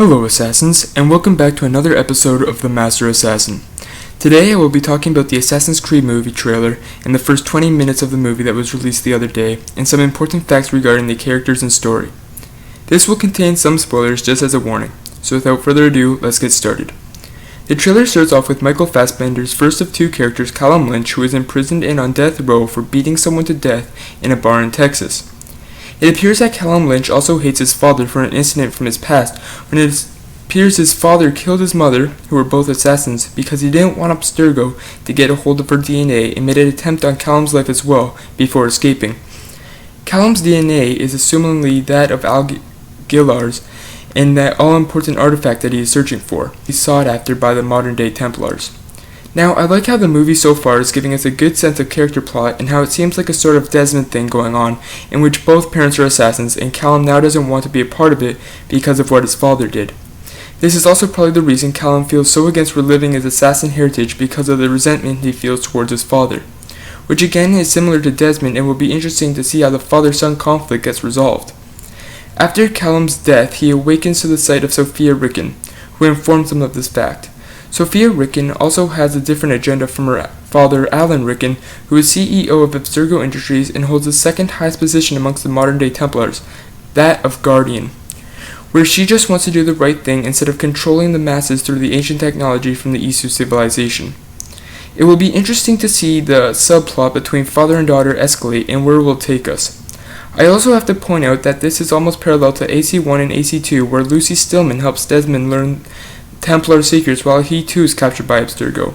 Hello Assassins, and welcome back to another episode of The Master Assassin. Today I will be talking about the Assassin's Creed movie trailer and the first 20 minutes of the movie that was released the other day, and some important facts regarding the characters and story. This will contain some spoilers just as a warning, so without further ado, let's get started. The trailer starts off with Michael Fassbender's first of two characters, Callum Lynch, who is imprisoned and on death row for beating someone to death in a bar in Texas. It appears that Callum Lynch also hates his father for an incident from his past when it appears his father killed his mother, who were both assassins, because he didn't want Abstergo to get a hold of her DNA and made an attempt on Callum's life as well before escaping. Callum's DNA is assumingly that of Aguilar's and that all-important artifact that he is searching for. He's sought after by the modern-day Templars. Now, I like how the movie so far is giving us a good sense of character plot and how it seems like a sort of Desmond thing going on in which both parents are assassins and Callum now doesn't want to be a part of it because of what his father did. This is also probably the reason Callum feels so against reliving his assassin heritage because of the resentment he feels towards his father, which again is similar to Desmond and will be interesting to see how the father-son conflict gets resolved. After Callum's death, he awakens to the sight of Sofia Rickon, who informs him of this fact. Sofia Rickon also has a different agenda from her father, Alan Rickon, who is CEO of Abstergo Industries and holds the second highest position amongst the modern-day Templars, that of Guardian, where she just wants to do the right thing instead of controlling the masses through the ancient technology from the Isu civilization. It will be interesting to see the subplot between father and daughter escalate and where it will take us. I also have to point out that this is almost parallel to AC1 and AC2, where Lucy Stillman helps Desmond learn Templar secrets while he too is captured by Abstergo.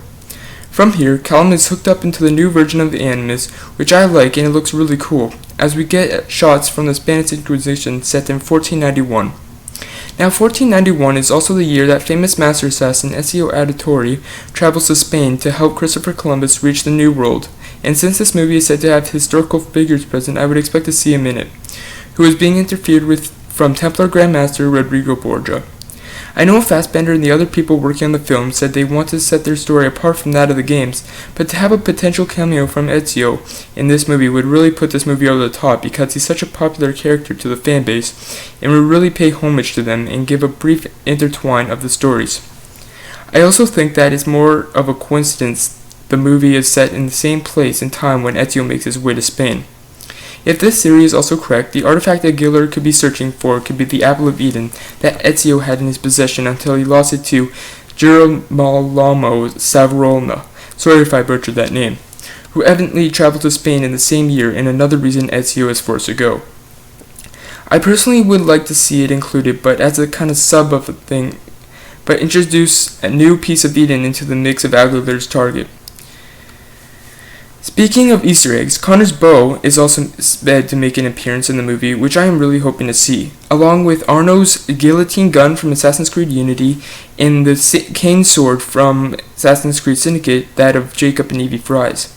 From here, Callum is hooked up into the new version of the Animus, which I like and it looks really cool, as we get shots from the Spanish Inquisition set in 1491. Now 1491 is also the year that famous master assassin Ezio Auditore travels to Spain to help Christopher Columbus reach the New World, and since this movie is said to have historical figures present, I would expect to see him in it, who is being interfered with from Templar Grandmaster Rodrigo Borgia. I know Fassbender and the other people working on the film said they want to set their story apart from that of the games, but to have a potential cameo from Ezio in this movie would really put this movie over the top because he's such a popular character to the fanbase and would really pay homage to them and give a brief intertwine of the stories. I also think that it's more of a coincidence the movie is set in the same place and time when Ezio makes his way to Spain. If this theory is also correct, the artifact that Aguilar could be searching for could be the Apple of Eden that Ezio had in his possession until he lost it to Girolamo Savonarola, sorry if I butchered that name, who evidently traveled to Spain in the same year, and another reason Ezio is forced to go. I personally would like to see it included, but as a kind of sub of a thing, but introduce a new piece of Eden into the mix of Aguilar's target. Speaking of Easter eggs, Connor's bow is also said to make an appearance in the movie, which I am really hoping to see, along with Arno's guillotine gun from Assassin's Creed Unity and the cane sword from Assassin's Creed Syndicate, that of Jacob and Evie Fries.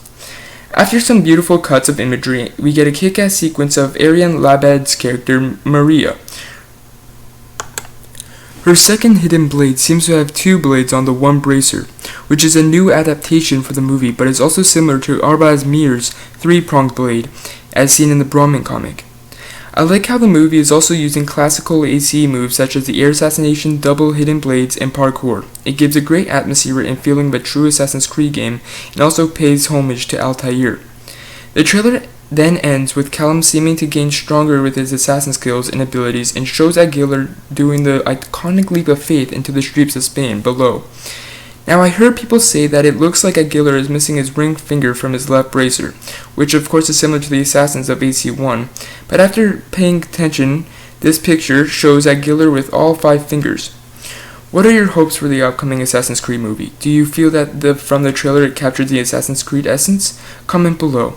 After some beautiful cuts of imagery, we get a kick-ass sequence of Ariane Labad's character, Maria. Her second hidden blade seems to have two blades on the one bracer, which is a new adaptation for the movie, but is also similar to Arbaz Mir's three-pronged blade, as seen in the Brahmin comic. I like how the movie is also using classical ACE moves such as the air assassination, double hidden blades, and parkour. It gives a great atmosphere and feeling of a true Assassin's Creed game, and also pays homage to Altair. The trailer then ends with Callum seeming to gain stronger with his assassin skills and abilities, and shows Aguilar doing the iconic leap of faith into the streets of Spain below. Now I heard people say that it looks like Aguilar is missing his ring finger from his left bracer, which of course is similar to the assassins of AC1, but after paying attention, this picture shows Aguilar with all 5 fingers. What are your hopes for the upcoming Assassin's Creed movie? Do you feel that from the trailer it captured the Assassin's Creed essence? Comment below.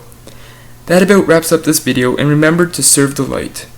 That about wraps up this video, and remember to serve the light.